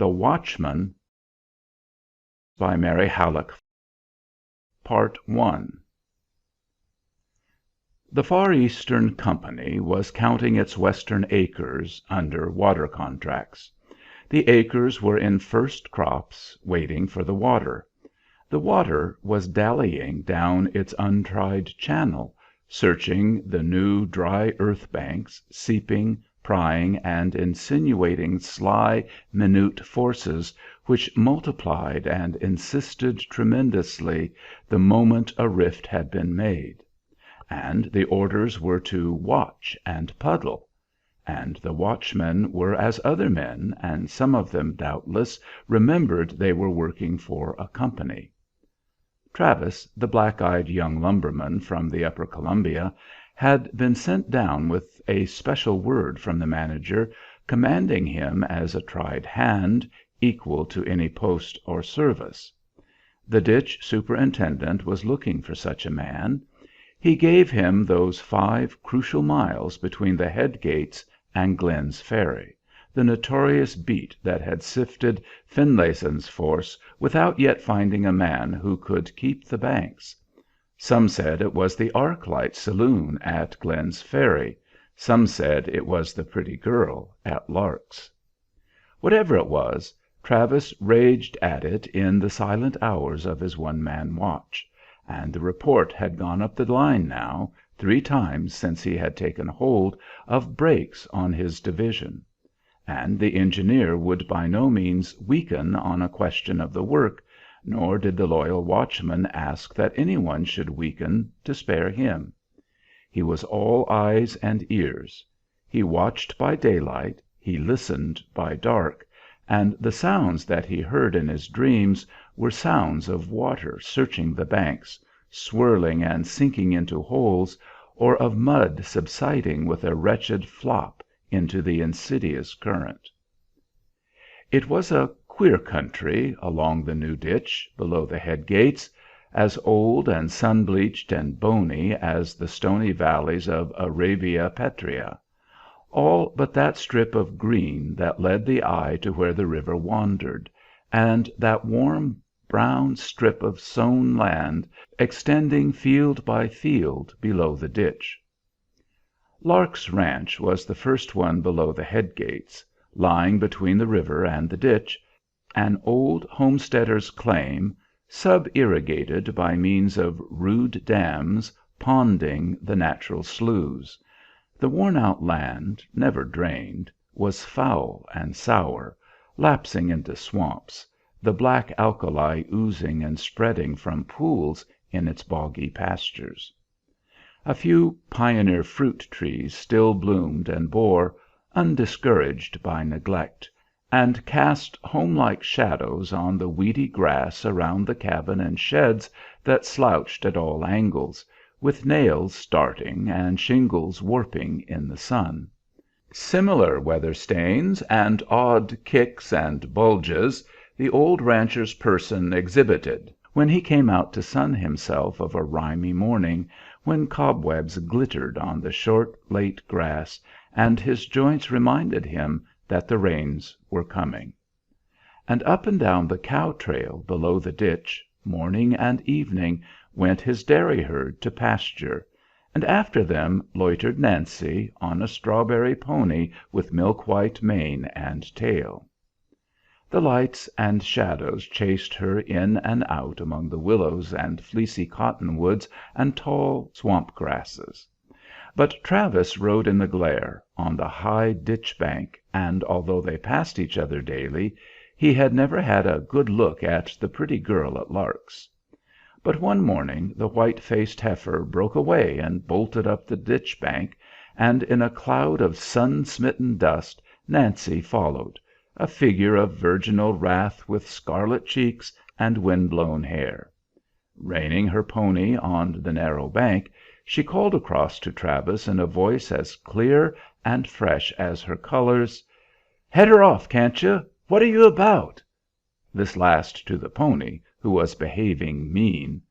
THE WATCHMAN by Mary Hallock Part I. The Far Eastern Company was counting its western acres under water contracts. The acres were in first crops, waiting for the water. The water was dallying down its untried channel, searching the new dry earth banks, seeping, prying, and insinuating sly, minute forces which multiplied and insisted tremendously the moment a rift had been made. And the orders were to watch and puddle. And the watchmen were as other men, and some of them, doubtless, remembered they were working for a company. Travis, the black-eyed young lumberman from the upper Columbia, had been sent down with a special word from the manager, commanding him as a tried hand, equal to any post or service. The ditch superintendent was looking for such a man. He gave him those 5 crucial miles between the head gates and Glenn's Ferry, the notorious beat that had sifted Finlayson's force without yet finding a man who could keep the banks. Some said it was the Arc-Light saloon at Glenn's Ferry. Some said it was the pretty girl at Lark's. Whatever it was, Travis raged at it in the silent hours of his one-man watch, and the report had gone up the line now, 3 times since he had taken hold, of breaks on his division. And the engineer would by no means weaken on a question of the work, nor did the loyal watchman ask that any one should weaken to spare him. He was all eyes and ears. He watched by daylight, he listened by dark, and the sounds that he heard in his dreams were sounds of water searching the banks, swirling and sinking into holes, or of mud subsiding with a wretched flop into the insidious current. It was a queer country along the new ditch, below the head gates, as old and sun-bleached and bony as the stony valleys of Arabia Petrea, all but that strip of green that led the eye to where the river wandered, and that warm brown strip of sown land extending field by field below the ditch. Lark's ranch was the first one below the head gates, lying between the river and the ditch, an old homesteader's claim, sub-irrigated by means of rude dams ponding the natural sloughs. The worn-out land, never drained, was foul and sour, lapsing into swamps, the black alkali oozing and spreading from pools in its boggy pastures. A few pioneer fruit trees still bloomed and bore, undiscouraged by neglect, and cast home-like shadows on the weedy grass around the cabin and sheds that slouched at all angles, with nails starting and shingles warping in the sun. Similar weather stains and odd kicks and bulges the old rancher's person exhibited when he came out to sun himself of a rimy morning, when cobwebs glittered on the short, late grass, and his joints reminded him that the rains were coming. And up and down the cow trail below the ditch, morning and evening, went his dairy herd to pasture, and after them loitered Nancy on a strawberry pony with milk-white mane and tail. The lights and shadows chased her in and out among the willows and fleecy cottonwoods and tall swamp grasses. But Travis rode in the glare, on the high ditch bank, and although they passed each other daily, he had never had a good look at the pretty girl at Lark's. But one morning the white-faced heifer broke away and bolted up the ditch bank, and in a cloud of sun-smitten dust Nancy followed, a figure of virginal wrath with scarlet cheeks and wind-blown hair. Reining her pony on the narrow bank, she called across to Travis in a voice as clear and fresh as her colors, "Head her off, can't you? What are you about?" This last to the pony, who was behaving mean.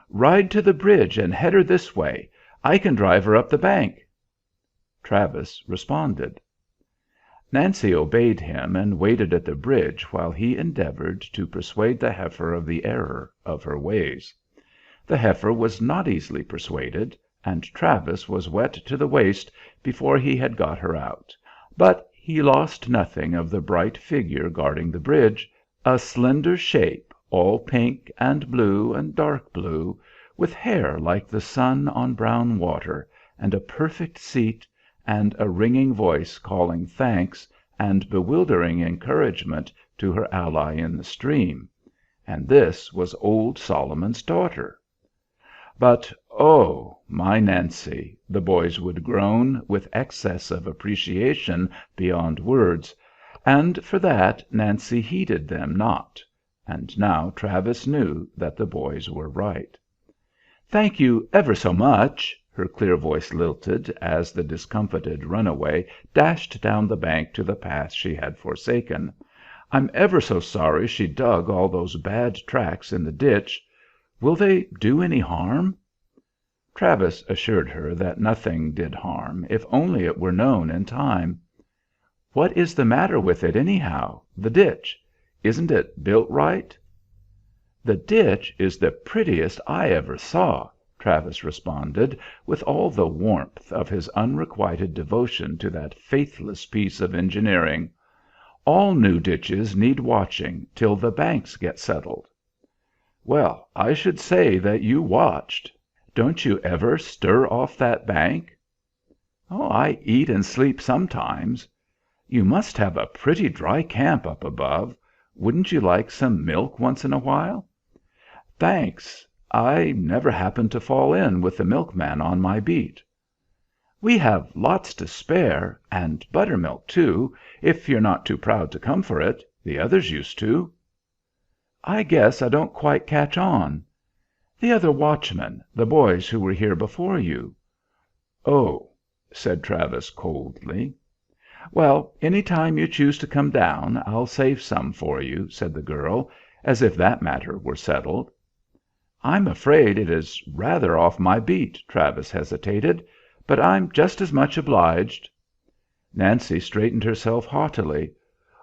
"Ride to the bridge and head her this way. I can drive her up the bank." Travis responded. Nancy obeyed him and waited at the bridge while he endeavored to persuade the heifer of the error of her ways. The heifer was not easily persuaded, and Travis was wet to the waist before he had got her out. But he lost nothing of the bright figure guarding the bridge, a slender shape, all pink and blue and dark blue, with hair like the sun on brown water, and a perfect seat, and a ringing voice calling thanks and bewildering encouragement to her ally in the stream. And this was old Solomon's daughter. But, oh, my Nancy, the boys would groan, with excess of appreciation beyond words, and for that Nancy heeded them not. And now Travis knew that the boys were right. "Thank you ever so much," her clear voice lilted as the discomfited runaway dashed down the bank to the path she had forsaken. "I'm ever so sorry she dug all those bad tracks in the ditch. Will they do any harm?" Travis assured her that nothing did harm, if only it were known in time. "What is the matter with it, anyhow, the ditch? Isn't it built right?" "The ditch is the prettiest I ever saw," Travis responded, with all the warmth of his unrequited devotion to that faithless piece of engineering. "All new ditches need watching till the banks get settled." "Well, I should say that you watched. Don't you ever stir off that bank?" "Oh, I eat and sleep sometimes." "You must have a pretty dry camp up above. Wouldn't you like some milk once in a while?" "Thanks. I never happen to fall in with the milkman on my beat." "We have lots to spare, and buttermilk, too, if you're not too proud to come for it. The others used to." "I guess I don't quite catch on." "The other watchmen, the boys who were here before you." "Oh," said Travis coldly. "Well, any time you choose to come down, I'll save some for you," said the girl, as if that matter were settled. "I'm afraid it is rather off my beat," Travis hesitated, "but I'm just as much obliged." Nancy straightened herself haughtily.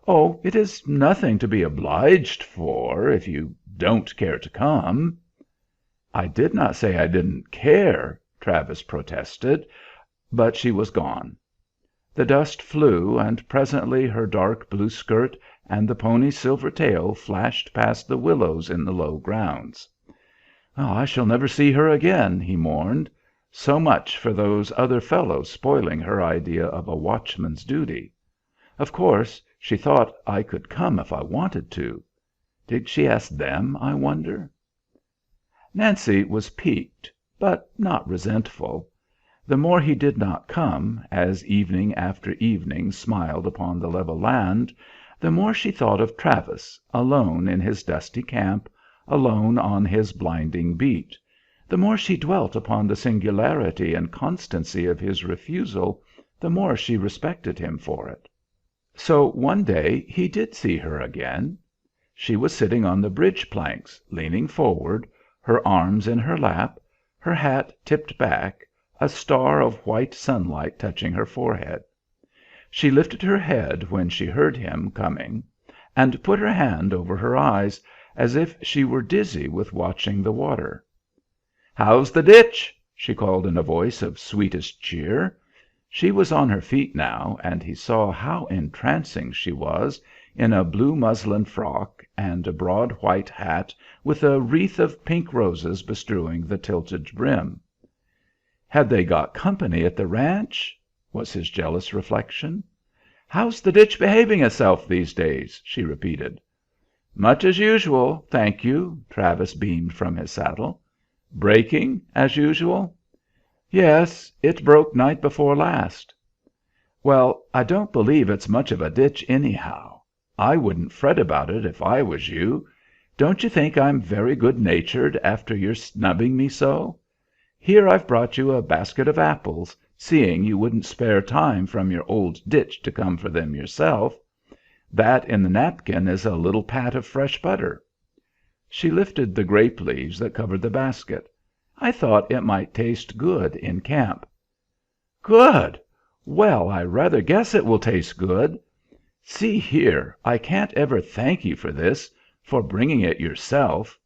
"Oh, it is nothing to be obliged for, if you don't care to come." "I did not say I didn't care," Travis protested, but she was gone. The dust flew, and presently her dark blue skirt and the pony's silver tail flashed past the willows in the low grounds. "I shall never see her again," he mourned. "So much for those other fellows spoiling her idea of a watchman's duty. Of course, she thought I could come if I wanted to. Did she ask them, I wonder?" Nancy was piqued, but not resentful. The more he did not come, as evening after evening smiled upon the level land, the more she thought of Travis, alone in his dusty camp, alone on his blinding beat. The more she dwelt upon the singularity and constancy of his refusal, the more she respected him for it. So one day he did see her again. She was sitting on the bridge planks, leaning forward, her arms in her lap, her hat tipped back, a star of white sunlight touching her forehead. She lifted her head when she heard him coming, and put her hand over her eyes, as if she were dizzy with watching the water. "How's the ditch?" she called in a voice of sweetest cheer. She was on her feet now, and he saw how entrancing she was, in a blue muslin frock, and a broad white hat with a wreath of pink roses bestrewing the tilted brim. Had they got company at the ranch? Was his jealous reflection. "How's the ditch behaving itself these days?" she repeated. "Much as usual, thank you," Travis beamed from his saddle. "Breaking as usual?" "Yes, it broke night before last." "Well, I don't believe it's much of a ditch, anyhow. I wouldn't fret about it if I was you. Don't you think I'm very good-natured after your snubbing me so? Here I've brought you a basket of apples, seeing you wouldn't spare time from your old ditch to come for them yourself. That in the napkin is a little pat of fresh butter." She lifted the grape leaves that covered the basket. "I thought it might taste good in camp." "Good! Well, I rather guess it will taste good. "See here, I can't ever thank you for this, for bringing it yourself."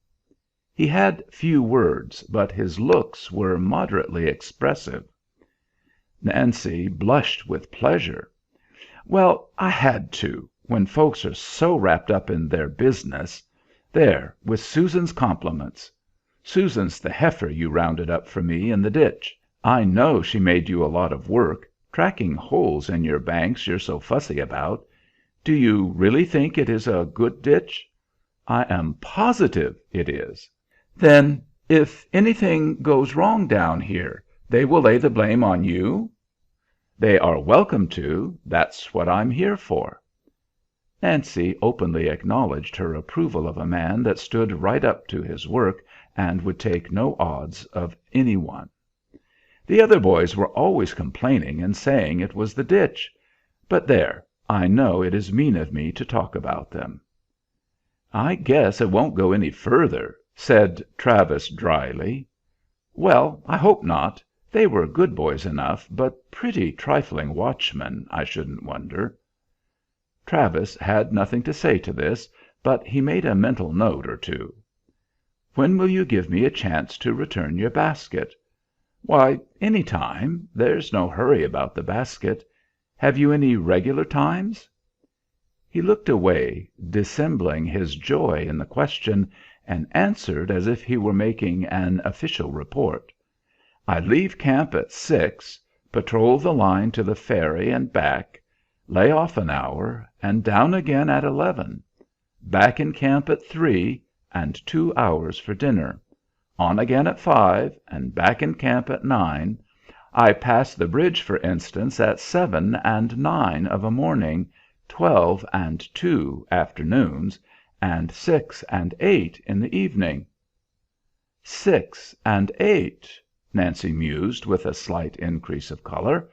He had few words, but his looks were moderately expressive. Nancy blushed with pleasure. "Well, I had to, when folks are so wrapped up in their business. There, with Susan's compliments. Susan's the heifer you rounded up for me in the ditch. I know she made you a lot of work, tracking holes in your banks you're so fussy about. Do you really think it is a good ditch?" "I am positive it is." "Then, if anything goes wrong down here, they will lay the blame on you?" "They are welcome to. That's what I'm here for." Nancy openly acknowledged her approval of a man that stood right up to his work and would take no odds of any one. "The other boys were always complaining and saying it was the ditch. But there, I know it is mean of me to talk about them." "I guess it won't go any further," said Travis dryly. "Well, I hope not. They were good boys enough, but pretty trifling watchmen, I shouldn't wonder." Travis had nothing to say to this, but he made a mental note or two. "When will you give me a chance to return your basket?" "Why, any time. There's no hurry about the basket. Have you any regular times?" He looked away, dissembling his joy in the question, and answered as if he were making an official report. "I leave camp at 6, patrol the line to the ferry and back, lay off an hour, and down again at 11. Back in camp at 3, and 2 hours for dinner. On again at 5, and back in camp at 9. I pass the bridge, for instance, at 7 and 9 of a morning, 12 and 2 afternoons, and 6 and 8 in the evening." "6 and 8," Nancy mused with a slight increase of color.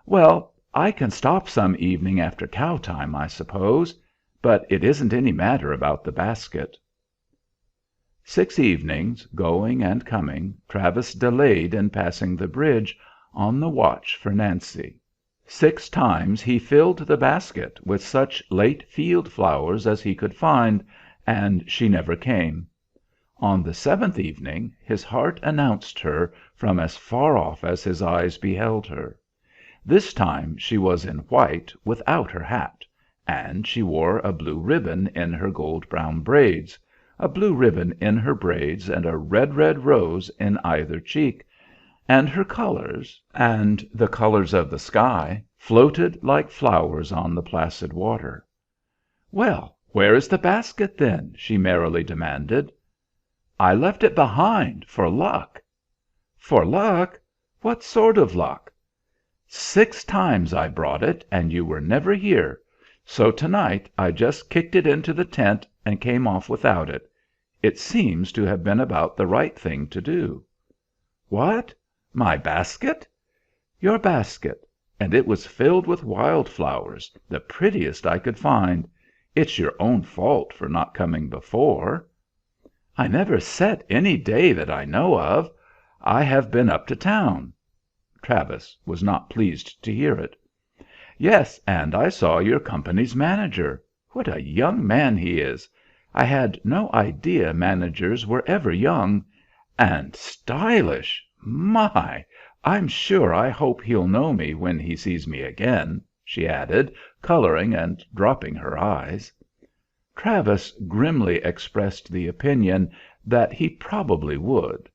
"Well, I can stop some evening after cow time, I suppose. But it isn't any matter about the basket." 6 evenings, going and coming, Travis delayed in passing the bridge, on the watch for Nancy. 6 times he filled the basket with such late field flowers as he could find, and she never came. On the 7th evening his heart announced her from as far off as his eyes beheld her. This time she was in white without her hat, and she wore a blue ribbon in her gold brown braids, a blue ribbon in her braids and a red rose in either cheek, and her colors, and the colors of the sky, floated like flowers on the placid water. "Well, where is the basket, then?" she merrily demanded. "I left it behind, for luck." "For luck? What sort of luck?" "6 times I brought it, and you were never here, so tonight I just kicked it into the tent and came off without it. It seems to have been about the right thing to do." "What? My basket?" "Your basket. And it was filled with wild flowers, the prettiest I could find. It's your own fault for not coming before." "I never set any day that I know of. I have been up to town." Travis was not pleased to hear it. "Yes, and I saw your company's manager. What a young man he is! I had no idea managers were ever young. And stylish! My! I'm sure I hope he'll know me when he sees me again," she added, coloring and dropping her eyes. Travis grimly expressed the opinion that he probably would.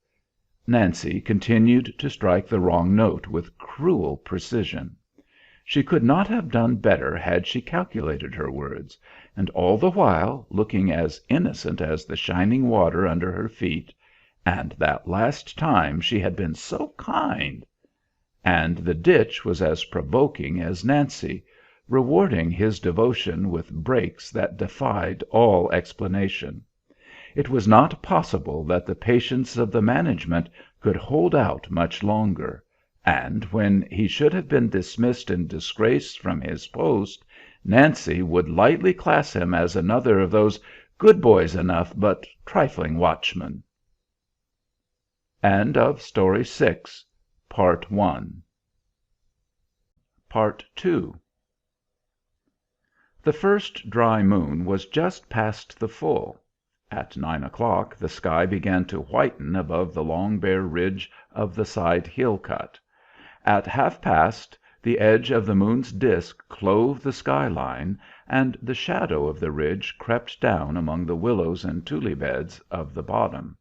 Nancy continued to strike the wrong note with cruel precision. She could not have done better had she calculated her words, and all the while looking as innocent as the shining water under her feet. And that last time she had been so kind! And the ditch was as provoking as Nancy, rewarding his devotion with breaks that defied all explanation. It was not possible that the patience of the management could hold out much longer, and when he should have been dismissed in disgrace from his post, Nancy would lightly class him as another of those good boys enough but trifling watchmen. End of Story 6, Part 1. Part 2. The first dry moon was just past the full. At 9 o'clock the sky began to whiten above the long bare ridge of the side hill cut. At half past, the edge of the moon's disk clove the sky line, and the shadow of the ridge crept down among the willows and tule beds of the bottom.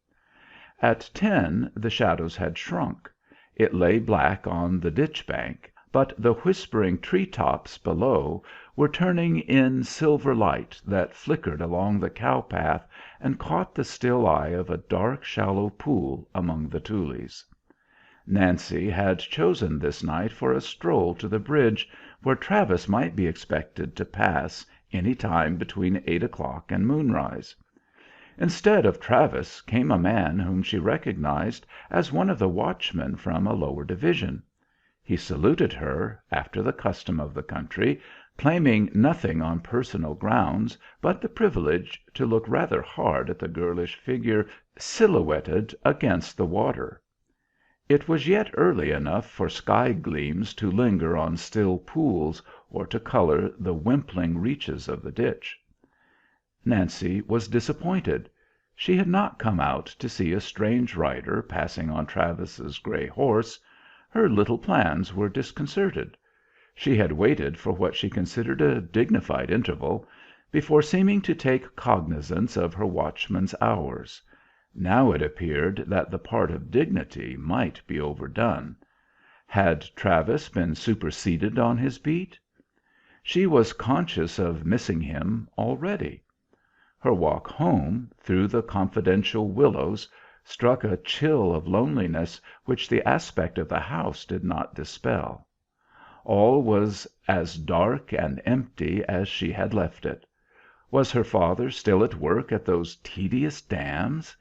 At 10 the shadows had shrunk. It lay black on the ditch bank, but the whispering tree tops below were turning in silver light that flickered along the cow path and caught the still eye of a dark, shallow pool among the tules. Nancy had chosen this night for a stroll to the bridge, where Travis might be expected to pass any time between 8 o'clock and moonrise. Instead of Travis came a man whom she recognized as one of the watchmen from a lower division. He saluted her, after the custom of the country, claiming nothing on personal grounds but the privilege to look rather hard at the girlish figure silhouetted against the water. It was yet early enough for sky gleams to linger on still pools, or to color the wimpling reaches of the ditch. Nancy was disappointed. She had not come out to see a strange rider passing on Travis's gray horse. Her little plans were disconcerted. She had waited for what she considered a dignified interval before seeming to take cognizance of her watchman's hours. Now it appeared that the part of dignity might be overdone. Had Travis been superseded on his beat? She was conscious of missing him already. Her walk home, through the confidential willows, struck a chill of loneliness which the aspect of the house did not dispel. All was as dark and empty as she had left it. Was her father still at work at those tedious dams?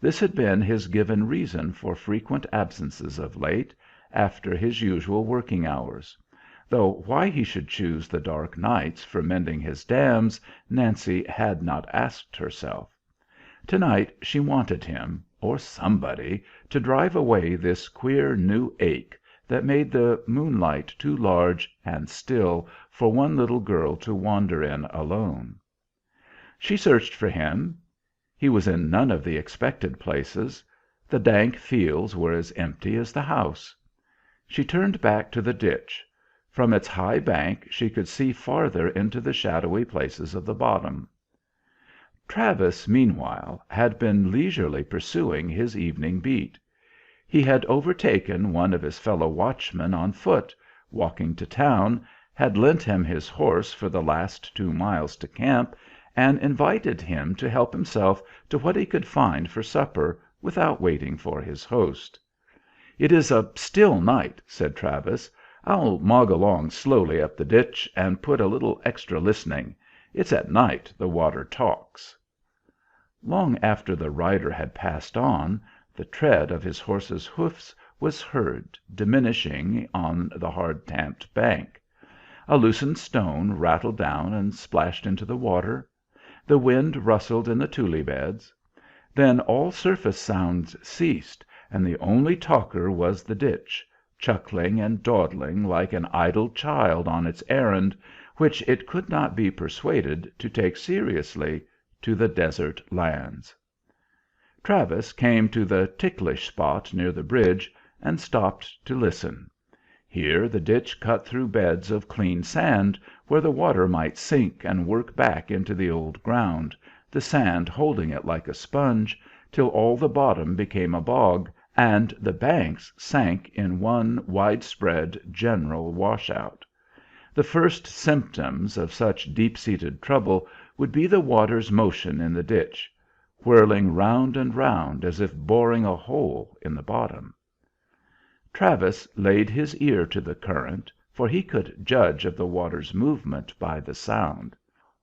This had been his given reason for frequent absences of late, after his usual working hours; though why he should choose the dark nights for mending his dams, Nancy had not asked herself. Tonight she wanted him, or somebody, to drive away this queer new ache that made the moonlight too large and still for one little girl to wander in alone. She searched for him. He was in none of the expected places. The dank fields were as empty as the house. She turned back to the ditch. From its high bank she could see farther into the shadowy places of the bottom. Travis, meanwhile, had been leisurely pursuing his evening beat. He had overtaken one of his fellow watchmen on foot, walking to town, had lent him his horse for the last 2 miles to camp, and invited him to help himself to what he could find for supper, without waiting for his host. "It is a still night," said Travis. "I'll mog along slowly up the ditch, and put a little extra listening. It's at night the water talks." Long after the rider had passed on, the tread of his horse's hoofs was heard, diminishing on the hard-tamped bank. A loosened stone rattled down and splashed into the water. The wind rustled in the tule beds. Then all surface sounds ceased, and the only talker was the ditch, chuckling and dawdling like an idle child on its errand, which it could not be persuaded to take seriously, to the desert lands. Travis came to the ticklish spot near the bridge, and stopped to listen. Here the ditch cut through beds of clean sand, where the water might sink and work back into the old ground, the sand holding it like a sponge, till all the bottom became a bog, and the banks sank in one widespread general washout. The first symptoms of such deep-seated trouble would be the water's motion in the ditch, whirling round and round as if boring a hole in the bottom. Travis laid his ear to the current, for he could judge of the water's movement by the sound.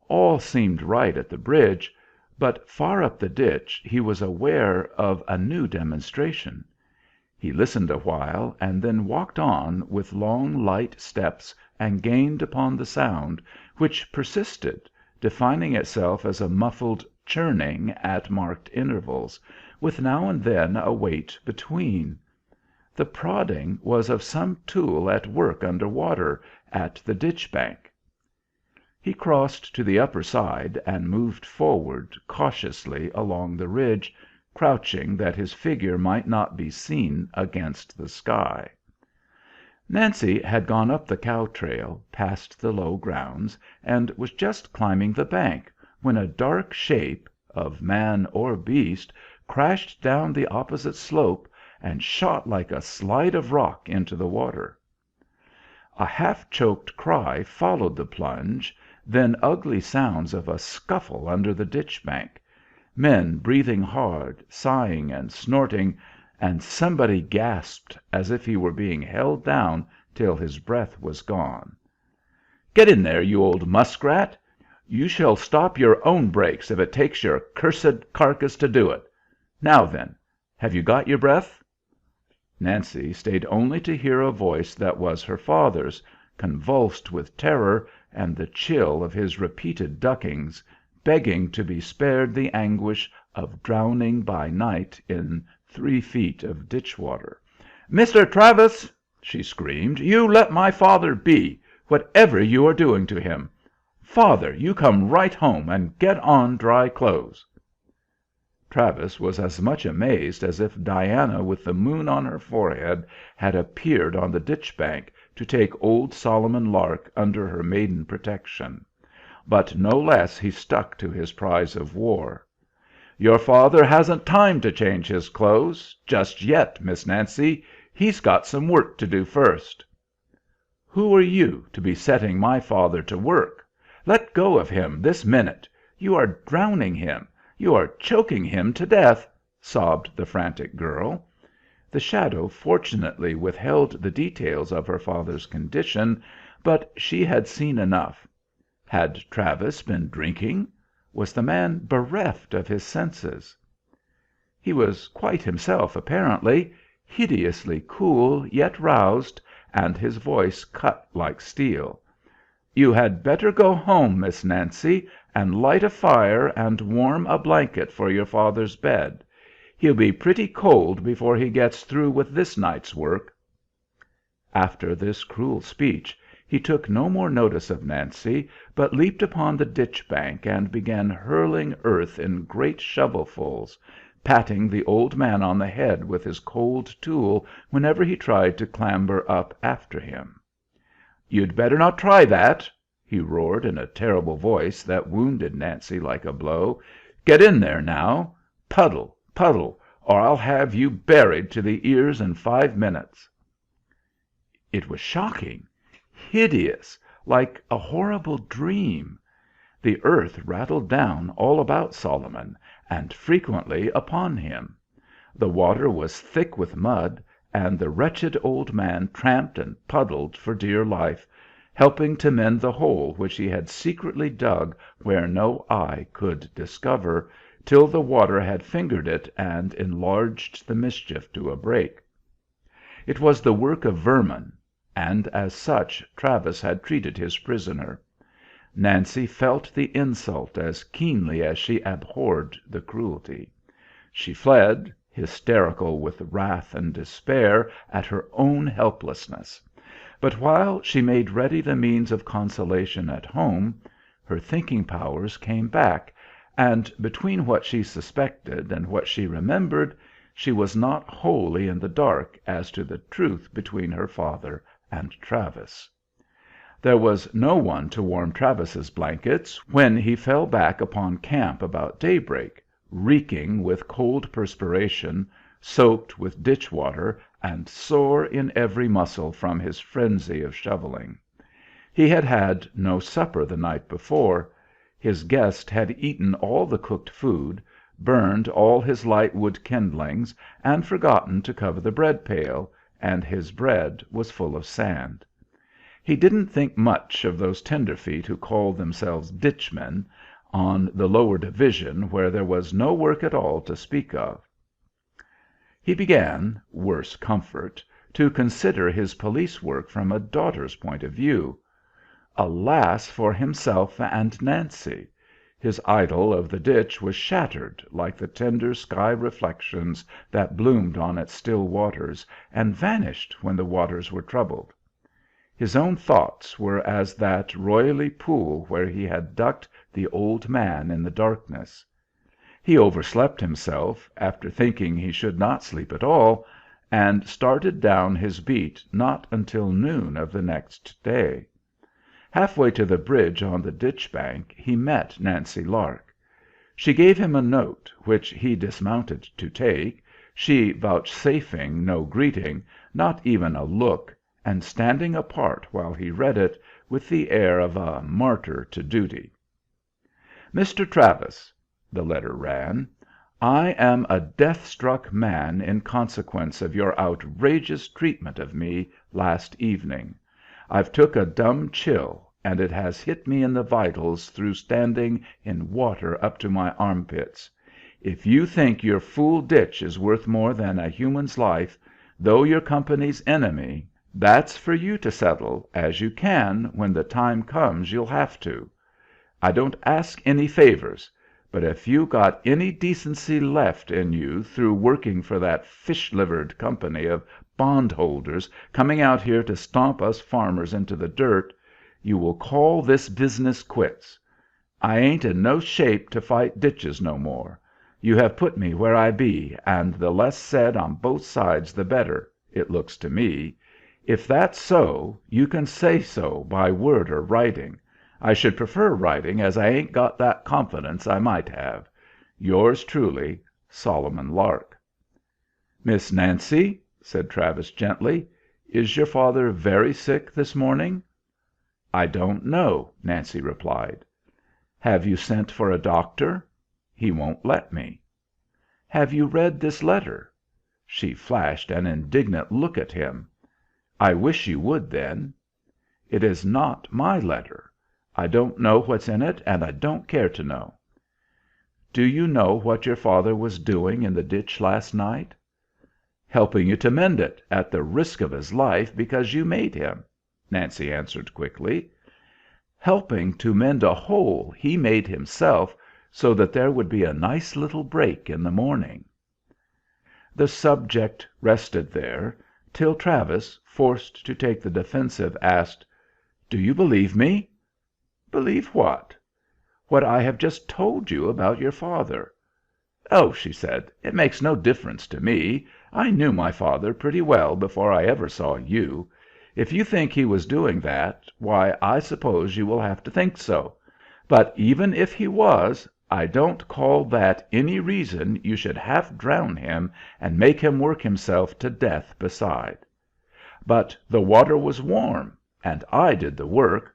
All seemed right at the bridge, but far up the ditch he was aware of a new demonstration. He listened a while, and then walked on with long, light steps and gained upon the sound, which persisted, defining itself as a muffled churning at marked intervals, with now and then a wait between. The prodding was of some tool at work under water, at the ditch bank. He crossed to the upper side and moved forward cautiously along the ridge, crouching that his figure might not be seen against the sky. Nancy had gone up the cow trail, past the low grounds, and was just climbing the bank when a dark shape, of man or beast, crashed down the opposite slope and shot like a slide of rock into the water. A half-choked cry followed the plunge, then ugly sounds of a scuffle under the ditch bank, men breathing hard, sighing and snorting, and somebody gasped as if he were being held down till his breath was gone. "Get in there, you old muskrat! You shall stop your own brakes if it takes your cursed carcass to do it. Now then, have you got your breath?" Nancy stayed only to hear a voice that was her father's, convulsed with terror and the chill of his repeated duckings, begging to be spared the anguish of drowning by night in 3 feet of ditch water. "Mr. Travis," she screamed, "you let my father be, whatever you are doing to him. Father, you come right home and get on dry clothes." Travis was as much amazed as if Diana with the moon on her forehead had appeared on the ditch bank to take old Solomon Lark under her maiden protection; but no less he stuck to his prize of war. "Your father hasn't time to change his clothes just yet, Miss Nancy. He's got some work to do first." "Who are you to be setting my father to work? Let go of him this minute. You are drowning him. You are choking him to death," sobbed the frantic girl. The shadow fortunately withheld the details of her father's condition, but she had seen enough. Had Travis been drinking? Was the man bereft of his senses? He was quite himself apparently, hideously cool yet roused, and his voice cut like steel. "You had better go home, Miss Nancy, and light a fire and warm a blanket for your father's bed. He'll be pretty cold before he gets through with this night's work." After this cruel speech he took no more notice of Nancy, but leaped upon the ditch bank and began hurling earth in great shovelfuls, patting the old man on the head with his cold tool whenever he tried to clamber up after him. "You'd better not try that!" he roared in a terrible voice that wounded Nancy like a blow. "Get in there now! Puddle, puddle, or I'll have you buried to the ears in 5 minutes." It was shocking, hideous, like a horrible dream. The earth rattled down all about Solomon, and frequently upon him. The water was thick with mud, and the wretched old man tramped and puddled for dear life, helping to mend the hole which he had secretly dug where no eye could discover, till the water had fingered it and enlarged the mischief to a break. It was the work of vermin, and as such Travis had treated his prisoner. Nancy felt the insult as keenly as she abhorred the cruelty. She fled, hysterical with wrath and despair at her own helplessness. But while she made ready the means of consolation at home, her thinking powers came back, and between what she suspected and what she remembered, she was not wholly in the dark as to the truth between her father and Travis. There was no one to warm Travis's blankets when he fell back upon camp about daybreak, reeking with cold perspiration, soaked with ditch water, and sore in every muscle from his frenzy of shoveling. He had had no supper the night before. His guest had eaten all the cooked food, burned all his light wood kindlings, and forgotten to cover the bread pail, and his bread was full of sand. He didn't think much of those tenderfeet who called themselves ditchmen, on the lower division where there was no work at all to speak of. He began, worse comfort, to consider his police work from a daughter's point of view. Alas for himself and Nancy! His idyll of the ditch was shattered like the tender sky reflections that bloomed on its still waters and vanished when the waters were troubled. His own thoughts were as that roily pool where he had ducked the old man in the darkness. He overslept himself, after thinking he should not sleep at all, and started down his beat not until noon of the next day. Halfway to the bridge on the ditch bank he met Nancy Lark. She gave him a note, which he dismounted to take, she vouchsafing no greeting, not even a look, and standing apart while he read it, with the air of a martyr to duty. "Mr. Travis," the letter ran, "I am a death-struck man in consequence of your outrageous treatment of me last evening. I've took a dumb chill, and it has hit me in the vitals through standing in water up to my armpits. If you think your fool ditch is worth more than a human's life, though your company's enemy, that's for you to settle, as you can when the time comes you'll have to. I don't ask any favors, but if you got any decency left in you through working for that fish-livered company of bondholders coming out here to stomp us farmers into the dirt, you will call this business quits. I ain't in no shape to fight ditches no more. You have put me where I be, and the less said on both sides the better, it looks to me. If that's so, you can say so by word or writing. I should prefer writing, as I ain't got that confidence I might have. Yours truly, Solomon Lark." "Miss Nancy," said Travis gently, "is your father very sick this morning?" "I don't know," Nancy replied. "Have you sent for a doctor?" "He won't let me." "Have you read this letter?" She flashed an indignant look at him. "I wish you would, then." "It is not my letter. I don't know what's in it, and I don't care to know." "Do you know what your father was doing in the ditch last night?" "Helping you to mend it, at the risk of his life, because you made him," Nancy answered quickly. "Helping to mend a hole he made himself, so that there would be a nice little break in the morning." The subject rested there, till Travis, forced to take the defensive, asked, "Do you believe me?" "Believe what?" "What I have just told you about your father." "Oh," she said, "it makes no difference to me. I knew my father pretty well before I ever saw you. If you think he was doing that, why, I suppose you will have to think so. But even if he was, I don't call that any reason you should half drown him and make him work himself to death beside. But the water was warm, and I did the work.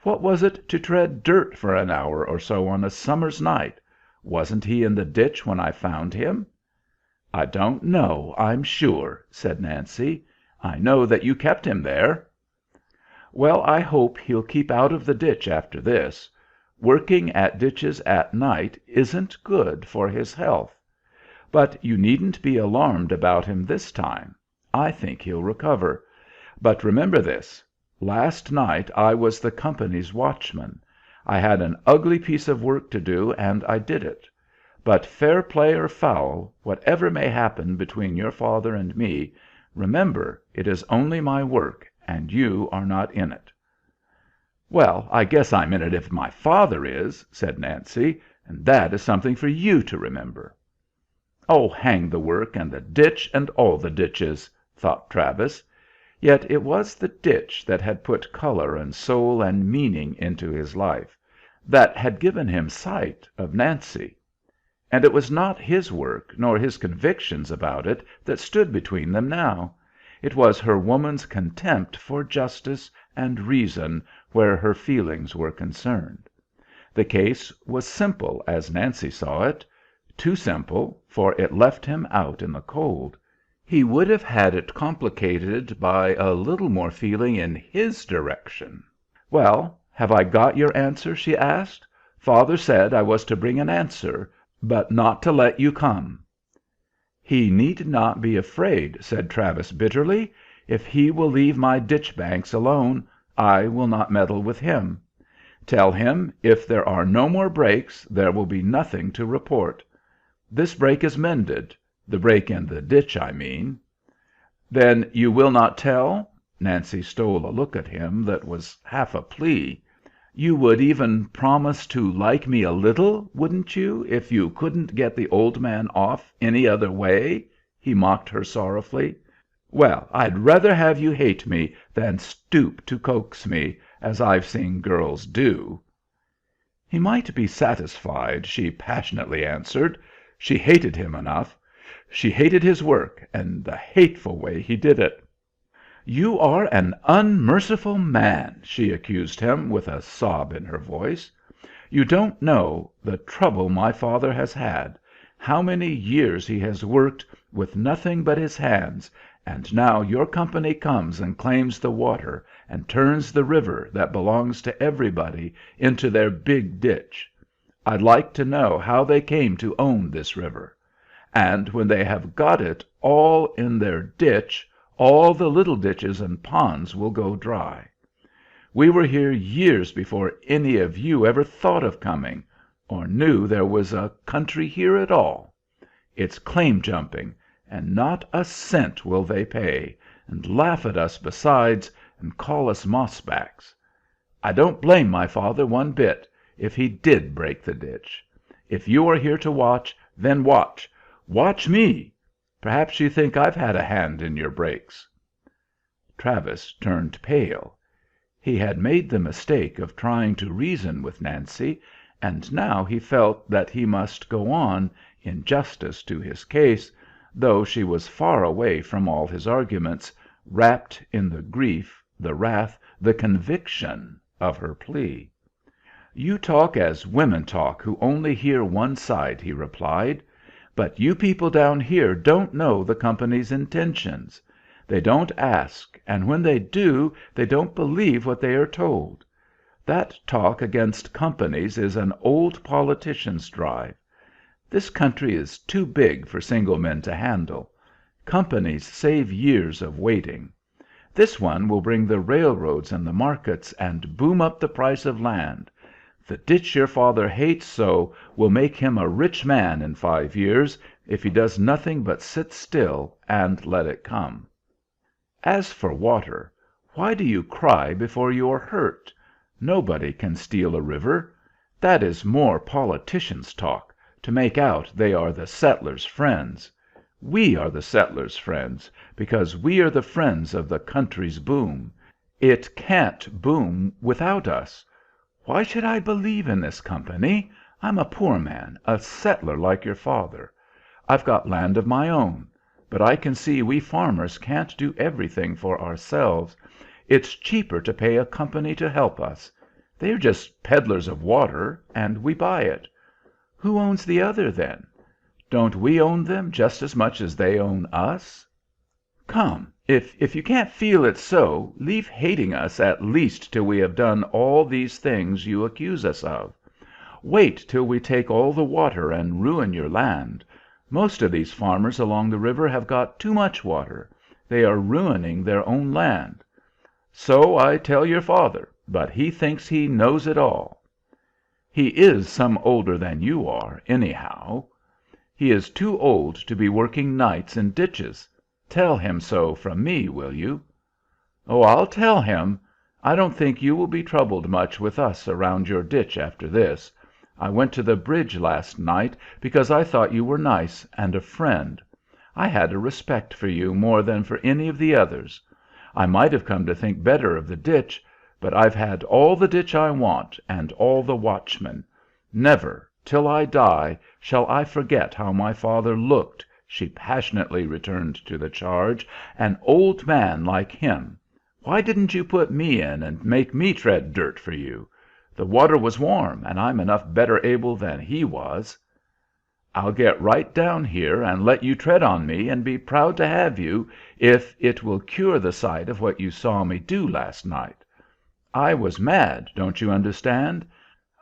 What was it to tread dirt for an hour or so on a summer's night? Wasn't he in the ditch when I found him?" "I don't know, I'm sure," said Nancy. "I know that you kept him there." "Well, I hope he'll keep out of the ditch after this. Working at ditches at night isn't good for his health. But you needn't be alarmed about him this time. I think he'll recover. But remember this. Last night I was the company's watchman. I had an ugly piece of work to do, and I did it. But fair play or foul, whatever may happen between your father and me, remember it is only my work, and you are not in it." "Well, I guess I'm in it if my father is," said Nancy, "and that is something for you to remember." "Oh, hang the work and the ditch and all the ditches!" thought Travis. Yet it was the ditch that had put color and soul and meaning into his life, that had given him sight of Nancy. And it was not his work nor his convictions about it that stood between them now. It was her woman's contempt for justice and reason where her feelings were concerned. The case was simple as Nancy saw it, too simple, for it left him out in the cold. He would have had it complicated by a little more feeling in his direction. "Well, have I got your answer?" she asked. "Father said I was to bring an answer, but not to let you come." "He need not be afraid," said Travis bitterly. "If he will leave my ditch banks alone, I will not meddle with him. Tell him if there are no more breaks there will be nothing to report. This break is mended, the break in the ditch, I mean." "Then you will not tell?" Nancy stole a look at him that was half a plea. "You would even promise to like me a little, wouldn't you, if you couldn't get the old man off any other way?" he mocked her sorrowfully. "Well, I'd rather have you hate me than stoop to coax me, as I've seen girls do." He might be satisfied, she passionately answered. She hated him enough. She hated his work, and the hateful way he did it. "You are an unmerciful man," she accused him, with a sob in her voice. "You don't know the trouble my father has had, how many years he has worked with nothing but his hands, and now your company comes and claims the water and turns the river that belongs to everybody into their big ditch. I'd like to know how they came to own this river. And when they have got it all in their ditch, all the little ditches and ponds will go dry. We were here years before any of you ever thought of coming, or knew there was a country here at all. It's claim jumping, and not a cent will they pay, and laugh at us besides, and call us mossbacks. I don't blame my father one bit, if he did break the ditch. If you are here to watch, then watch. Watch me. Perhaps you think I've had a hand in your breaks." Travis turned pale. He had made the mistake of trying to reason with Nancy, and now he felt that he must go on, in justice to his case, though she was far away from all his arguments, wrapped in the grief, the wrath, the conviction of her plea. "You talk as women talk who only hear one side," he replied. "But you people down here don't know the company's intentions. They don't ask, and when they do, they don't believe what they are told. That talk against companies is an old politician's drive. This country is too big for single men to handle. Companies save years of waiting. This one will bring the railroads and the markets, and boom up the price of land. The ditch your father hates so will make him a rich man in 5 years, if he does nothing but sit still and let it come. As for water, why do you cry before you are hurt? Nobody can steal a river. That is more politicians' talk, to make out they are the settlers' friends. We are the settlers' friends, because we are the friends of the country's boom. It can't boom without us. Why should I believe in this company? I'm a poor man, a settler like your father. I've got land of my own, but I can see we farmers can't do everything for ourselves. It's cheaper to pay a company to help us. They are just peddlers of water, and we buy it. Who owns the other, then? Don't we own them just as much as they own us? Come, if you can't feel it so, leave hating us at least till we have done all these things you accuse us of. Wait till we take all the water and ruin your land. Most of these farmers along the river have got too much water. They are ruining their own land. So I tell your father, but he thinks he knows it all. He is some older than you are, anyhow. He is too old to be working nights in ditches. Tell him so from me, will you?" "Oh, I'll tell him. I don't think you will be troubled much with us around your ditch after this. I went to the bridge last night because I thought you were nice and a friend. I had a respect for you more than for any of the others. I might have come to think better of the ditch, but I've had all the ditch I want, and all the Watchman. Never, till I die, shall I forget how my father looked," she passionately returned to the charge. "An old man like him! Why didn't you put me in and make me tread dirt for you? The water was warm, and I'm enough better able than he was." "I'll get right down here and let you tread on me and be proud to have you, if it will cure the sight of what you saw me do last night. I was mad, don't you understand?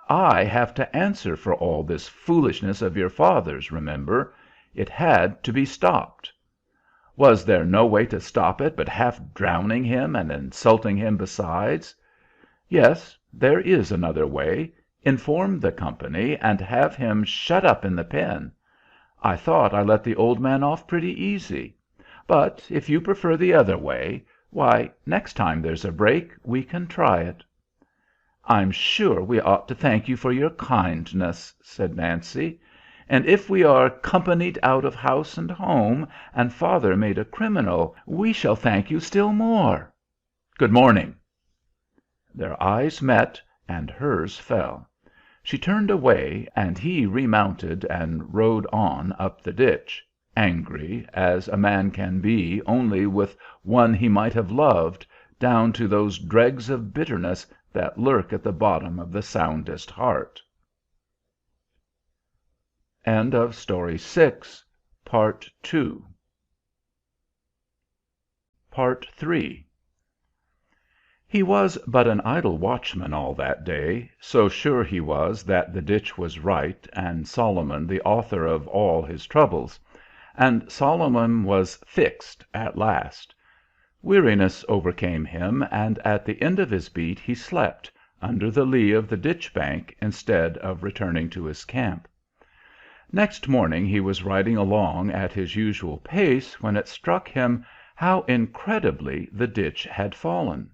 I have to answer for all this foolishness of your father's, remember. It had to be stopped." "Was there no way to stop it but half drowning him and insulting him besides?" "Yes, there is another way. Inform the company and have him shut up in the pen. I thought I let the old man off pretty easy. But if you prefer the other way, Why, next time there's a break we can try it." "I'm sure we ought to thank you for your kindness," said Nancy. "And if we are 'companied out of house and home, and father made a criminal, we shall thank you still more. Good morning." Their eyes met, and hers fell. She turned away, and he remounted and rode on up the ditch, angry, as a man can be only with one he might have loved, down to those dregs of bitterness that lurk at the bottom of the soundest heart. End of Story 6, Part 2. Part 3. He was but an idle watchman all that day, so sure he was that the ditch was right, and Solomon the author of all his troubles. And Solomon was "fixed" at last. Weariness overcame him, and at the end of his beat he slept, under the lee of the ditch bank, instead of returning to his camp. Next morning he was riding along at his usual pace when it struck him how incredibly the ditch had fallen.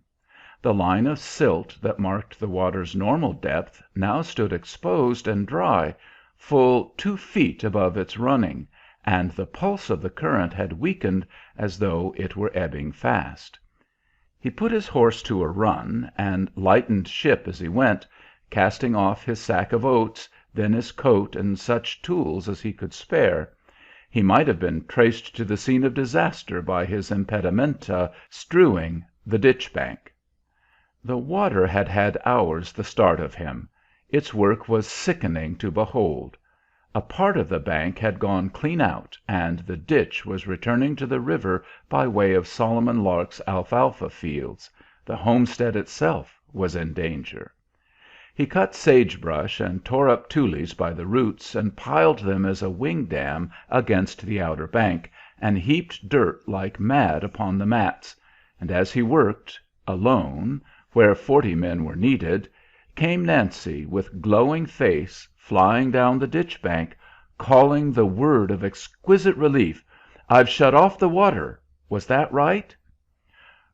The line of silt that marked the water's normal depth now stood exposed and dry, full 2 feet above its running, and the pulse of the current had weakened as though it were ebbing fast. He put his horse to a run, and lightened ship as he went, casting off his sack of oats, then his coat and such tools as he could spare. He might have been traced to the scene of disaster by his impedimenta strewing the ditch bank. The water had had hours the start of him. Its work was sickening to behold. A part of the bank had gone clean out, and the ditch was returning to the river by way of Solomon Lark's alfalfa fields. The homestead itself was in danger. He cut sagebrush and tore up tules by the roots, and piled them as a wing dam against the outer bank, and heaped dirt like mad upon the mats, and as he worked, alone, where 40 men were needed, came Nancy with glowing face, flying down the ditch bank, calling the word of exquisite relief: "I've shut off the water. Was that right?"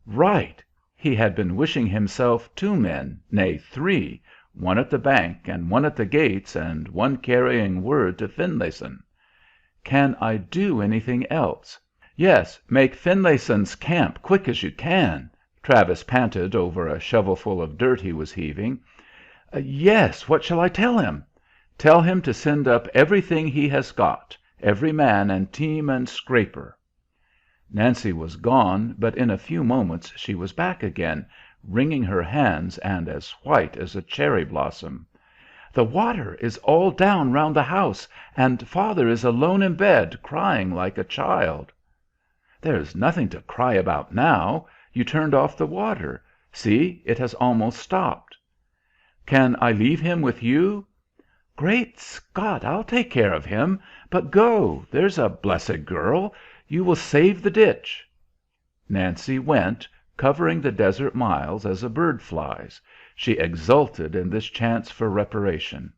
Right! He had been wishing himself 2 men, nay 3, one at the bank and one at the gates, and one carrying word to Finlayson. "Can I do anything else?" "Yes, make Finlayson's camp quick as you can." Travis panted over a shovelful of dirt he was heaving. "Yes, what shall I tell him?" "Tell him to send up everything he has got, every man and team and scraper." Nancy was gone, but in a few moments she was back again, wringing her hands and as white as a cherry blossom. "The water is all down round the house, and father is alone in bed, crying like a child." "There's nothing to cry about now. You turned off the water. See, it has almost stopped." "Can I leave him with you?" "Great Scott, I'll take care of him. But go, there's a blessed girl. You will save the ditch." Nancy went, covering the desert miles as a bird flies. She exulted in this chance for reparation.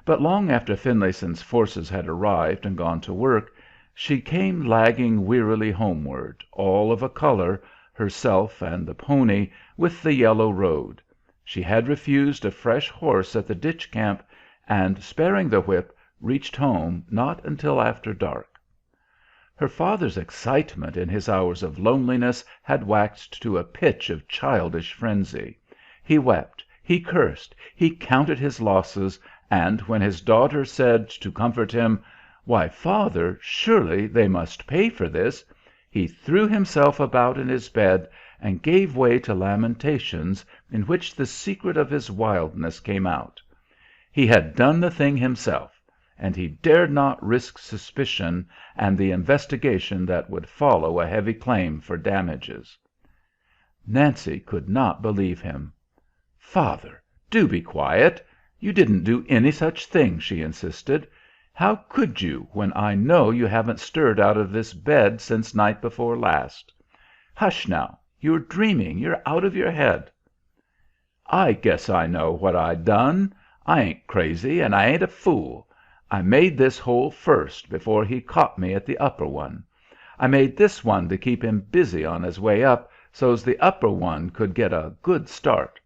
But long after Finlayson's forces had arrived and gone to work, she came lagging wearily homeward, all of a color, herself and the pony, with the yellow road. She had refused a fresh horse at the ditch camp, and, sparing the whip, reached home not until after dark. Her father's excitement in his hours of loneliness had waxed to a pitch of childish frenzy. He wept, he cursed, he counted his losses, and when his daughter said, to comfort him, "Why, father, surely they must pay for this," he threw himself about in his bed and gave way to lamentations in which the secret of his wildness came out. He had done the thing himself, and he dared not risk suspicion and the investigation that would follow a heavy claim for damages. Nancy could not believe him. "Father, do be quiet. You didn't do any such thing," she insisted. "How could you, when I know you haven't stirred out of this bed since night before last? Hush now, you're dreaming, you're out of your head." "I guess I know what I done. I ain't crazy, and I ain't a fool. I made this hole first, before he caught me at the upper one. I made this one to keep him busy on his way up, so's the upper one could get a good start.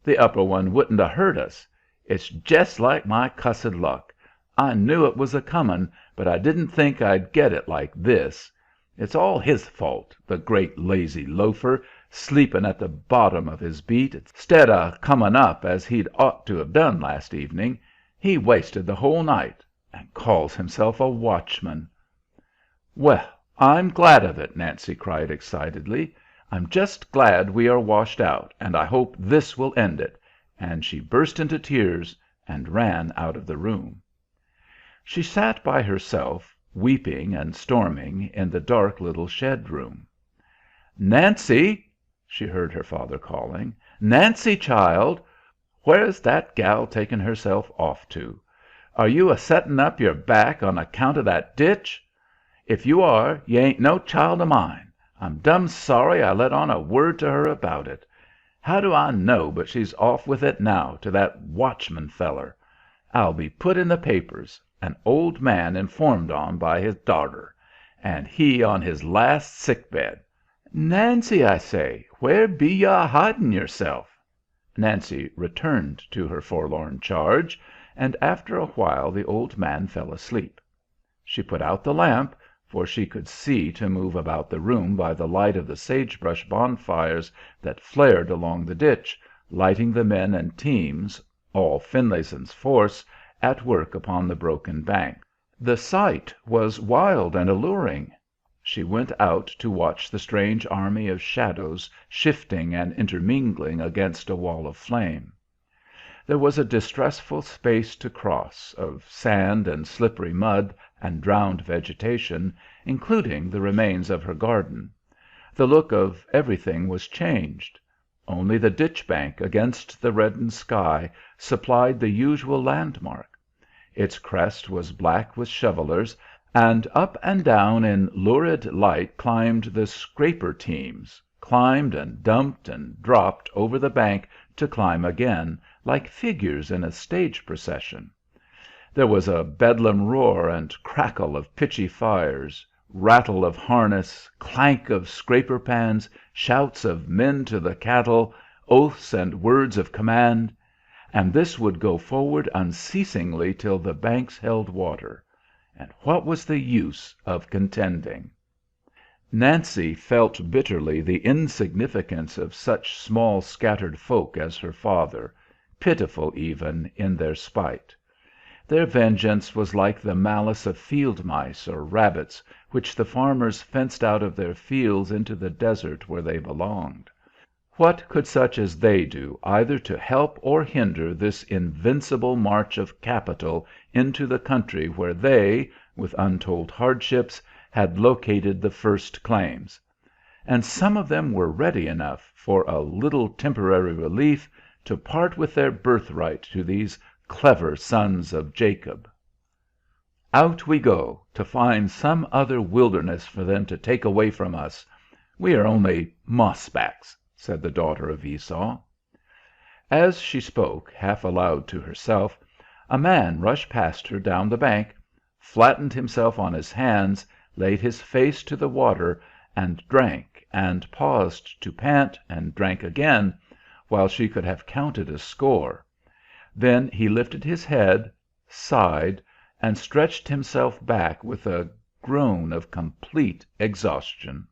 The upper one wouldn't 'a' hurt us. It's jest like my cussed luck. I knew it was a comin', but I didn't think I'd get it like this. It's all his fault, the great lazy loafer, sleepin' at the bottom of his beat, 'stead of comin' up as he'd ought to have done last evening. He wasted the whole night, and calls himself a watchman." "Well, I'm glad of it!" Nancy cried excitedly. "I'm just glad we are washed out, and I hope this will end it." And she burst into tears and ran out of the room. She sat by herself, weeping and storming, in the dark little shed room. "Nancy!" she heard her father calling. "Nancy, child! Where's that gal taken herself off to? Are you a setting up your back on account of that ditch? If you are, you ain't no child of mine. I'm dum sorry I let on a word to her about it. How do I know but she's off with it now to that Watchman feller? I'll be put in the papers, an old man informed on by his darter, and he on his last sick bed. Nancy, I say, where be you a hiding yourself?" Nancy returned to her forlorn charge, and after a while the old man fell asleep. She put out the lamp, for she could see to move about the room by the light of the sagebrush bonfires that flared along the ditch, lighting the men and teams, all Finlayson's force, at work upon the broken bank. The sight was wild and alluring. She went out to watch the strange army of shadows shifting and intermingling against a wall of flame. There was a distressful space to cross, of sand and slippery mud and drowned vegetation, including the remains of her garden. The look of everything was changed. Only the ditch bank against the reddened sky supplied the usual landmark. Its crest was black with shovelers, and up and down in lurid light climbed the scraper teams, climbed and dumped and dropped over the bank to climb again, like figures in a stage procession. There was a bedlam roar and crackle of pitchy fires, rattle of harness, clank of scraper pans, shouts of men to the cattle, oaths and words of command. And this would go forward unceasingly till the banks held water. And what was the use of contending? Nancy felt bitterly the insignificance of such small scattered folk as her father, pitiful even in their spite. Their vengeance was like the malice of field mice or rabbits, which the farmers fenced out of their fields into the desert where they belonged. What could such as they do either to help or hinder this invincible march of capital into the country where they, with untold hardships, had located the first claims? And some of them were ready enough, for a little temporary relief, to part with their birthright to these clever sons of Jacob. "Out we go, to find some other wilderness for them to take away from us. We are only mossbacks," said the daughter of Esau. As she spoke, half aloud to herself, a man rushed past her down the bank, flattened himself on his hands, laid his face to the water, and drank, and paused to pant, and drank again, while she could have counted a score. Then he lifted his head, sighed, and stretched himself back with a groan of complete exhaustion.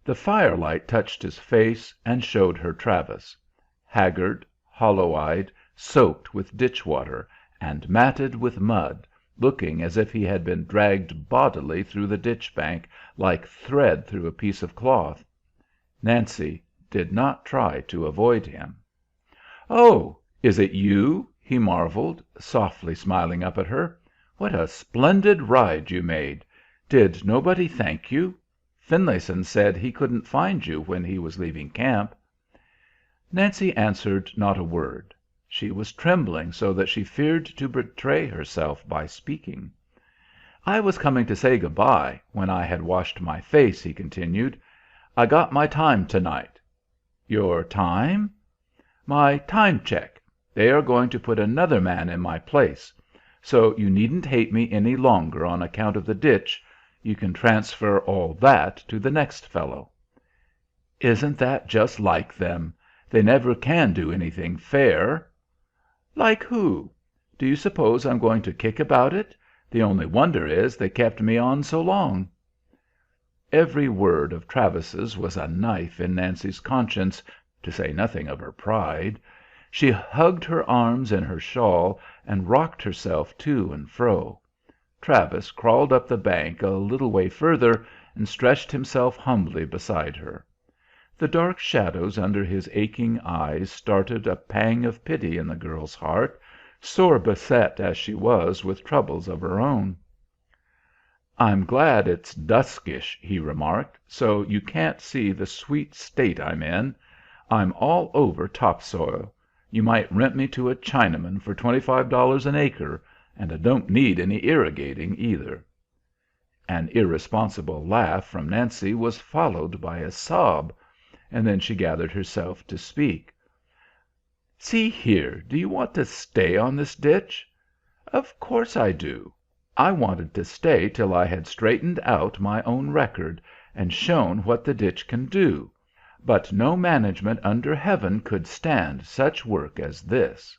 The firelight touched his face and showed her Travis, haggard, hollow-eyed, soaked with ditch water, and matted with mud, looking as if he had been dragged bodily through the ditch bank like thread through a piece of cloth. Nancy did not try to avoid him. "Oh, is it you?" he marveled, softly smiling up at her. "What a splendid ride you made! Did nobody thank you? Finlayson said he couldn't find you when he was leaving camp." Nancy answered not a word. She was trembling so that she feared to betray herself by speaking. "I was coming to say good bye, when I had washed my face," he continued. "I got my time to-night." "Your time?" "My time check. They are going to put another man in my place. So you needn't hate me any longer on account of the ditch. You can transfer all that to the next fellow." "Isn't that just like them? They never can do anything fair." "Like who? Do you suppose I'm going to kick about it? The only wonder is they kept me on so long." Every word of Travis's was a knife in Nancy's conscience, to say nothing of her pride. She hugged her arms in her shawl and rocked herself to and fro. Travis crawled up the bank a little way further and stretched himself humbly beside her. The dark shadows under his aching eyes started a pang of pity in the girl's heart, sore beset as she was with troubles of her own. "I'm glad it's duskish," he remarked, "so you can't see the sweet state I'm in. I'm all over topsoil. You might rent me to a Chinaman for $25 an acre, and I don't need any irrigating either." An irresponsible laugh from Nancy was followed by a sob, and then she gathered herself to speak. "See here, do you want to stay on this ditch?" "Of course I do. I wanted to stay till I had straightened out my own record, and shown what the ditch can do. But no management under heaven could stand such work as this."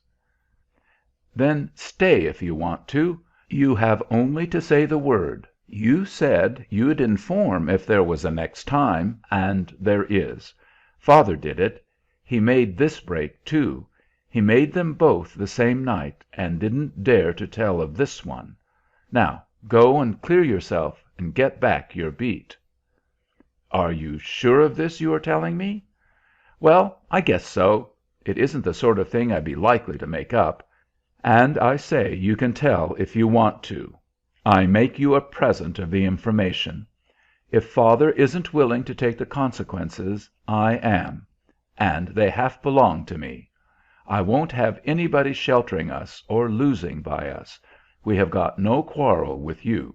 "Then stay if you want to. You have only to say the word. You said you'd inform if there was a next time, and there is. Father did it. He made this break, too. He made them both the same night, and didn't dare to tell of this one. Now go and clear yourself and get back your beat." "Are you sure of this you are telling me?" "Well, I guess so. It isn't the sort of thing I'd be likely to make up. And I say you can tell if you want to. I make you a present of the information. If father isn't willing to take the consequences, I am. And they half belong to me. I won't have anybody sheltering us or losing by us. We have got no quarrel with you."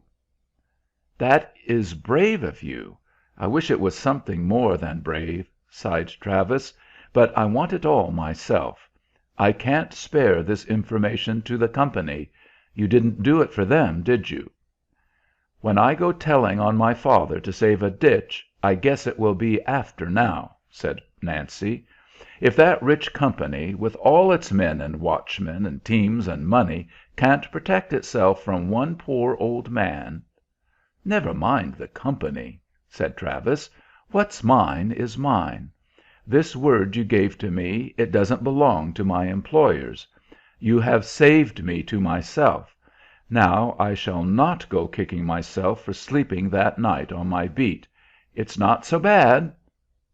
"That is brave of you. I wish it was something more than brave," sighed Travis. "But I want it all myself. I can't spare this information to the company. You didn't do it for them, did you?" "When I go telling on my father to save a ditch, I guess it will be after now," said Nancy. "If that rich company, with all its men and watchmen and teams and money, can't protect itself from one poor old man—" "Never mind the company," said Travis. "What's mine is mine. This word you gave to me, it doesn't belong to my employers. You have saved me to myself. Now I shall not go kicking myself for sleeping that night on my beat. It's not so bad,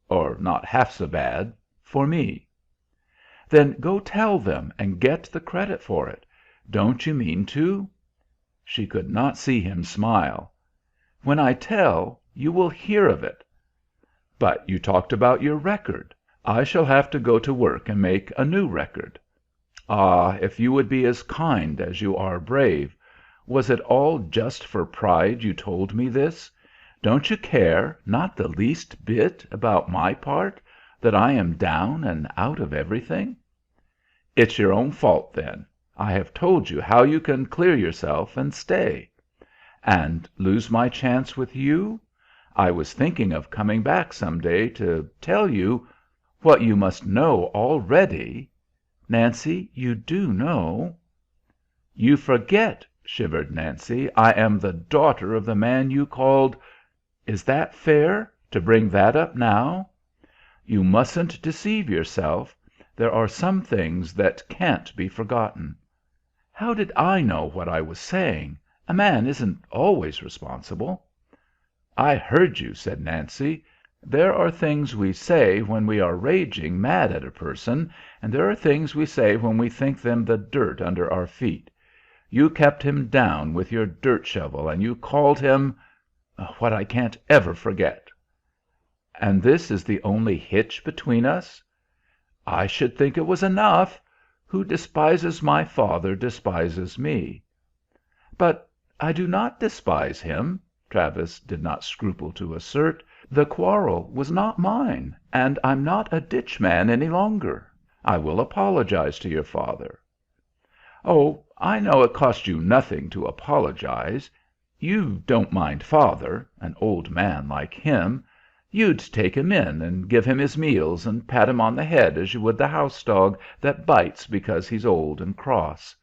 or not half so bad, for me." "Then go tell them and get the credit for it. Don't you mean to?" She could not see him smile. "When I tell, you will hear of it." "But you talked about your record. I shall have to go to work and make a new record." "Ah, if you would be as kind as you are brave! Was it all just for pride you told me this? Don't you care, not the least bit, about my part, that I am down and out of everything?" "It's your own fault, then. I have told you how you can clear yourself and stay." "And lose my chance with you? I was thinking of coming back some day to tell you what you must know already. Nancy, you do know." "You forget," shivered Nancy. "I am the daughter of the man you called— Is that fair, to bring that up now? You mustn't deceive yourself. There are some things that can't be forgotten." "How did I know what I was saying? A man isn't always responsible." "I heard you," said Nancy. "There are things we say when we are raging mad at a person, and there are things we say when we think them the dirt under our feet. You kept him down with your dirt shovel, and you called him—what I can't ever forget." "And this is the only hitch between us?" "I should think it was enough. Who despises my father despises me." "But I do not despise him," Travis did not scruple to assert. "The quarrel was not mine, and I'm not a ditch man any longer. I will apologize to your father." "Oh, I know it cost you nothing to apologize. You don't mind father, an old man like him. You'd take him in and give him his meals and pat him on the head as you would the house dog that bites because he's old and cross.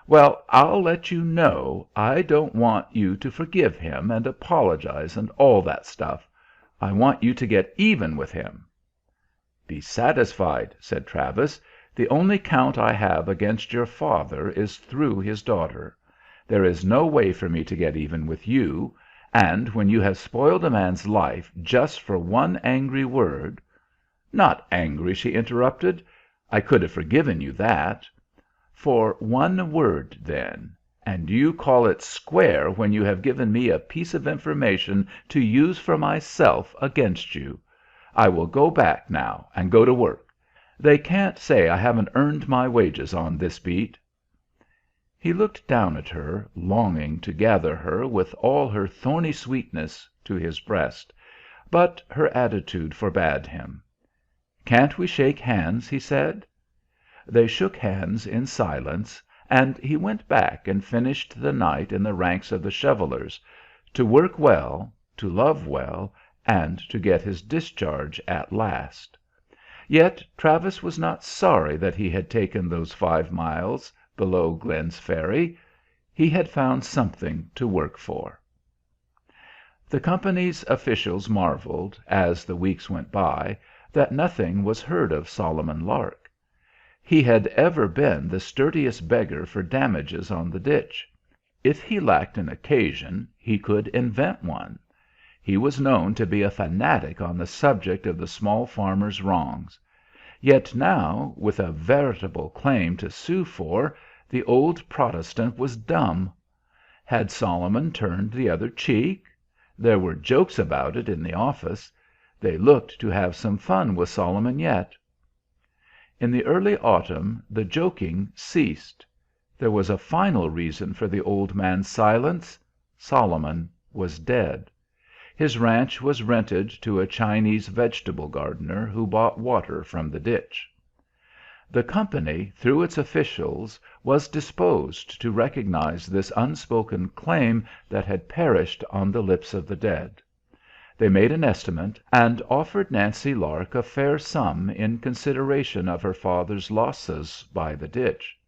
Well, I'll let you know I don't want you to forgive him and apologize and all that stuff. I want you to get even with him." "Be satisfied," said Travis. "The only count I have against your father is through his daughter. There is no way for me to get even with you, and when you have spoiled a man's life just for one angry word—" "Not angry," she interrupted. "I could have forgiven you that." "For one word, then. And you call it square when you have given me a piece of information to use for myself against you. I will go back now and go to work. They can't say I haven't earned my wages on this beat." He looked down at her, longing to gather her with all her thorny sweetness to his breast, but her attitude forbade him. "Can't we shake hands?" he said. They shook hands in silence, and he went back and finished the night in the ranks of the shovelers, to work well, to love well, and to get his discharge at last. Yet Travis was not sorry that he had taken those 5 miles below Glenn's Ferry. He had found something to work for. The company's officials marveled, as the weeks went by, that nothing was heard of Solomon Lark. He had ever been the sturdiest beggar for damages on the ditch. If he lacked an occasion, he could invent one. He was known to be a fanatic on the subject of the small farmers' wrongs. Yet now, with a veritable claim to sue for, the old Protestant was dumb. Had Solomon turned the other cheek? There were jokes about it in the office. They looked to have some fun with Solomon yet. In the early autumn the joking ceased. There was a final reason for the old man's silence. Solomon was dead. His ranch was rented to a Chinese vegetable gardener who bought water from the ditch. The company, through its officials, was disposed to recognize this unspoken claim that had perished on the lips of the dead. They made an estimate and offered Nancy Lark a fair sum in consideration of her father's losses by the ditch.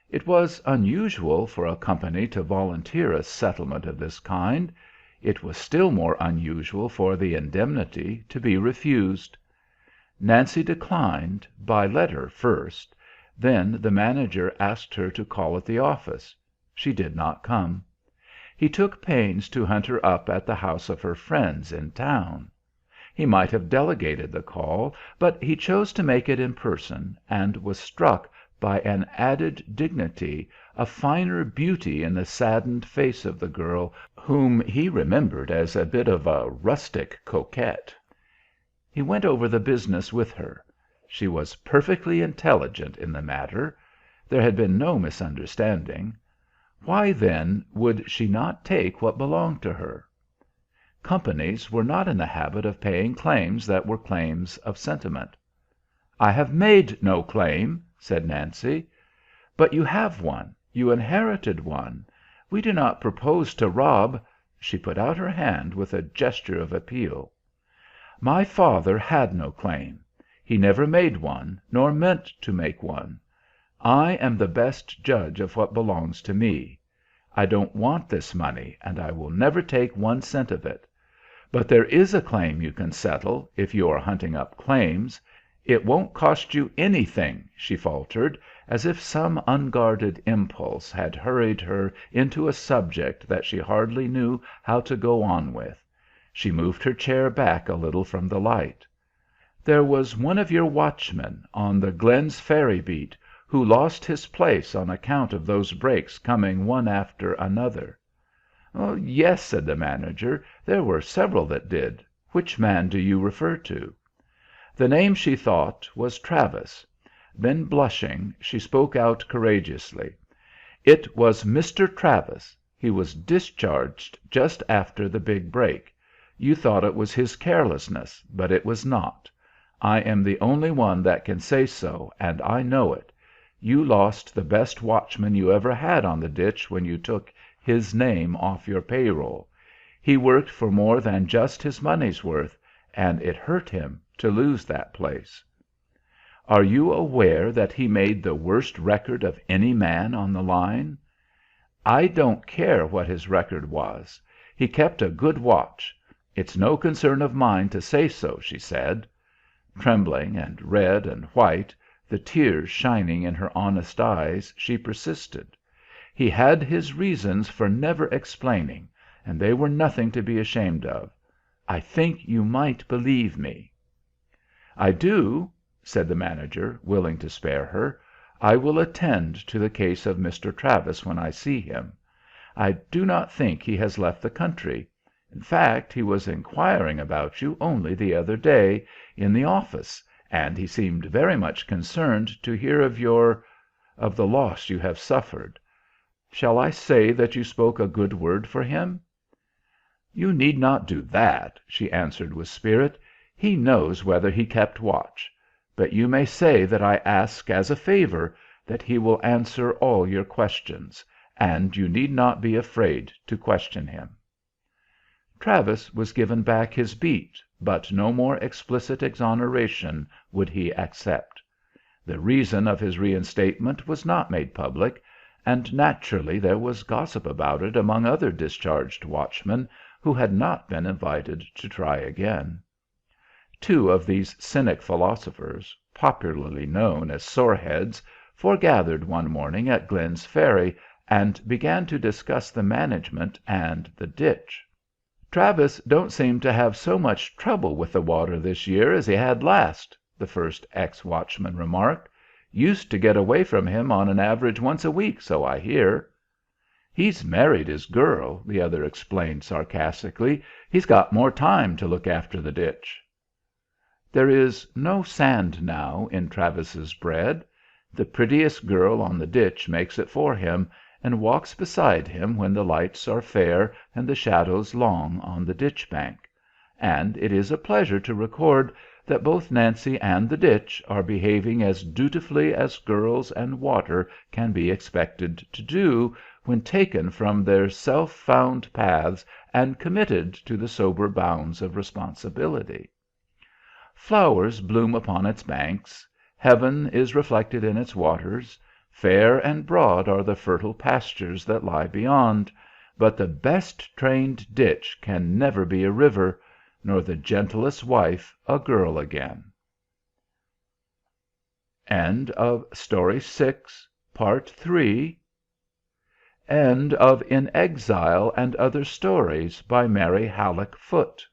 It was unusual for a company to volunteer a settlement of this kind. It was still more unusual for the indemnity to be refused. Nancy declined, by letter first. Then the manager asked her to call at the office. She did not come. He took pains to hunt her up at the house of her friends in town. He might have delegated the call, but he chose to make it in person, and was struck by an added dignity, a finer beauty in the saddened face of the girl whom he remembered as a bit of a rustic coquette. He went over the business with her. She was perfectly intelligent in the matter. There had been no misunderstanding. Why, then, would she not take what belonged to her? Companies were not in the habit of paying claims that were claims of sentiment. "I have made no claim," said Nancy. "But you have one. You inherited one. We do not propose to rob—" She put out her hand with a gesture of appeal. "My father had no claim. He never made one, nor meant to make one. I am the best judge of what belongs to me. I don't want this money, and I will never take 1 cent of it. But there is a claim you can settle, if you are hunting up claims. It won't cost you anything," she faltered, as if some unguarded impulse had hurried her into a subject that she hardly knew how to go on with. She moved her chair back a little from the light. "There was one of your watchmen on the Glenn's Ferry beat who lost his place on account of those breaks coming one after another." "Yes," said the manager. "There were several that did. Which man do you refer to?" The name, she thought, was Travis. Then, blushing, she spoke out courageously. "It was Mr. Travis. He was discharged just after the big break. You thought it was his carelessness, but it was not. I am the only one that can say so, and I know it. You lost the best watchman you ever had on the ditch when you took his name off your payroll. He worked for more than just his money's worth, and it hurt him to lose that place. Are you aware that he made the worst record of any man on the line? I don't care what his record was. He kept a good watch. It's no concern of mine to say so, she said. Trembling and red and white, the tears shining in her honest eyes, she persisted. He had his reasons for never explaining, and they were nothing to be ashamed of. I think you might believe me." "I do," said the manager, willing to spare her. "I will attend to the case of Mr. Travis when I see him. I do not think he has left the country. In fact, he was inquiring about you only the other day, in the office, and he seemed very much concerned to hear of of the loss you have suffered. Shall I say that you spoke a good word for him?" "You need not do that," she answered with spirit. "He knows whether he kept watch. But you may say that I ask as a favor that he will answer all your questions, and you need not be afraid to question him." Travis was given back his beat, but no more explicit exoneration would he accept. The reason of his reinstatement was not made public, and naturally there was gossip about it among other discharged watchmen who had not been invited to try again. Two of these cynic philosophers, popularly known as soreheads, foregathered one morning at Glenn's Ferry and began to discuss the management and the ditch. "Travis don't seem to have so much trouble with the water this year as he had last," the first ex-watchman remarked. "Used to get away from him on an average once a week, so I hear." "He's married his girl," the other explained sarcastically. "He's got more time to look after the ditch." There is no sand now in Travis's bread. The prettiest girl on the ditch makes it for him, and walks beside him when the lights are fair and the shadows long on the ditch bank. And it is a pleasure to record that both Nancy and the ditch are behaving as dutifully as girls and water can be expected to do when taken from their self-found paths and committed to the sober bounds of responsibility. Flowers bloom upon its banks. Heaven is reflected in its waters. Fair and broad are the fertile pastures that lie beyond, but the best trained ditch can never be a river, nor the gentlest wife a girl again. End of Story 6, Part 3. End of In Exile and Other Stories by Mary Hallock Foote.